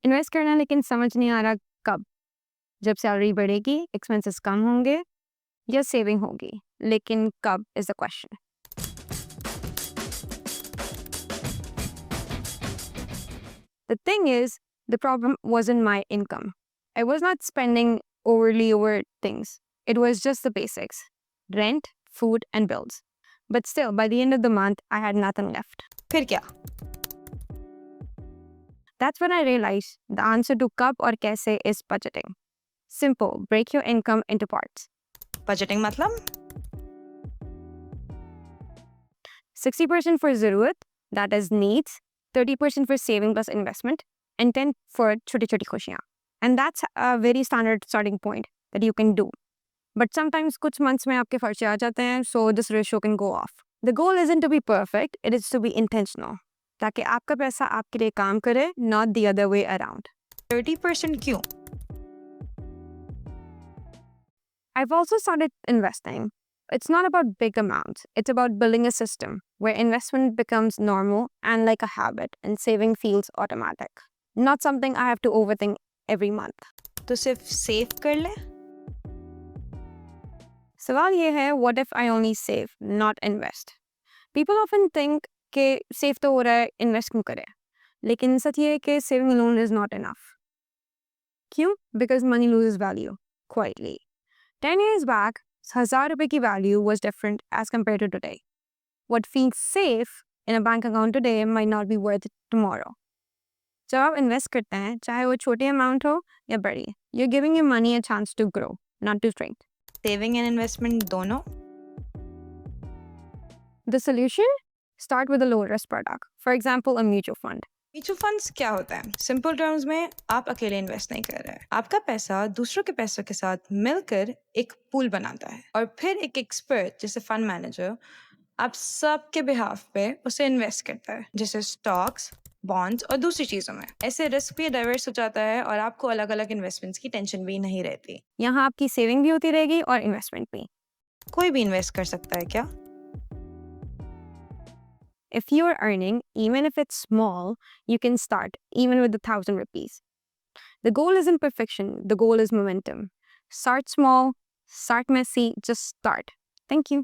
Invest करना है लेकिन समझ नहीं आ रहा कब। जब सैलरी बढ़ेगी, एक्सपेंसेस कम होंगे या सेविंग होगी, लेकिन कब is the question. The thing is, the problem wasn't my income. I was not spending overly over things. It was just the basics: rent, food, and bills. But still, by the end of the month, I had nothing left. फिर क्या? That's when I realized the answer to kab or kaise is budgeting. Simple: break your income into parts. Budgeting मतलब? 60% for zarurat, that is needs, 30% for saving plus investment, and 10 for choti choti khushiyan. And that's a very standard starting point that you can do. But sometimes kuch months mein aapke kharche aa jate hain, so this ratio can go off. The goal isn't to be perfect, it is to be intentional. ताकि आपका पैसा आपके लिए काम करे, not the other way around. 30% क्यों? I've also started investing. It's not about big amounts. It's about building a system where investment becomes normal and like a habit, and saving feels automatic. Not something I have to overthink every month. तो सिर्फ save कर ले? सवाल ये है, what if I only save, not invest? People often think कि save तो हो रहा है, invest क्यों करें? लेकिन सच ये है कि saving alone is not enough. क्यों? Because money loses value quietly. 10 years back, 1000 रुपए की value was different as compared to today. What feels safe in a bank account today might not be worth it tomorrow. जब आप invest करते हैं, चाहे वो छोटी amount हो या बड़ी, you're giving your money a chance to grow, not to shrink. Saving and investment दोनों? The solution? Start with a low risk product. For example, a mutual fund. Mutual funds क्या होता है? सिंपल टर्म्स में आप अकेले invest नहीं कर रहे हैं। आपका पैसा दूसरों के पैसों के साथ मिलकर एक पूल बनाता है और फिर एक एक्सपर्ट जैसे फंड मैनेजर आप सबके बिहाफ पे उसे इन्वेस्ट करता है, जैसे स्टॉक्स, बॉन्ड्स और दूसरी चीजों में। ऐसे रिस्क भी डाइवर्स हो जाता है और आपको अलग अलग इन्वेस्टमेंट्स की टेंशन भी नहीं रहती। यहाँ आपकी सेविंग भी होती रहेगी और इन्वेस्टमेंट भी. कोई भी इन्वेस्ट कर सकता है क्या? If you are earning, even if it's small, you can start, even with 1,000 rupees. The goal isn't perfection, the goal is momentum. Start small, start messy, just start. Thank you.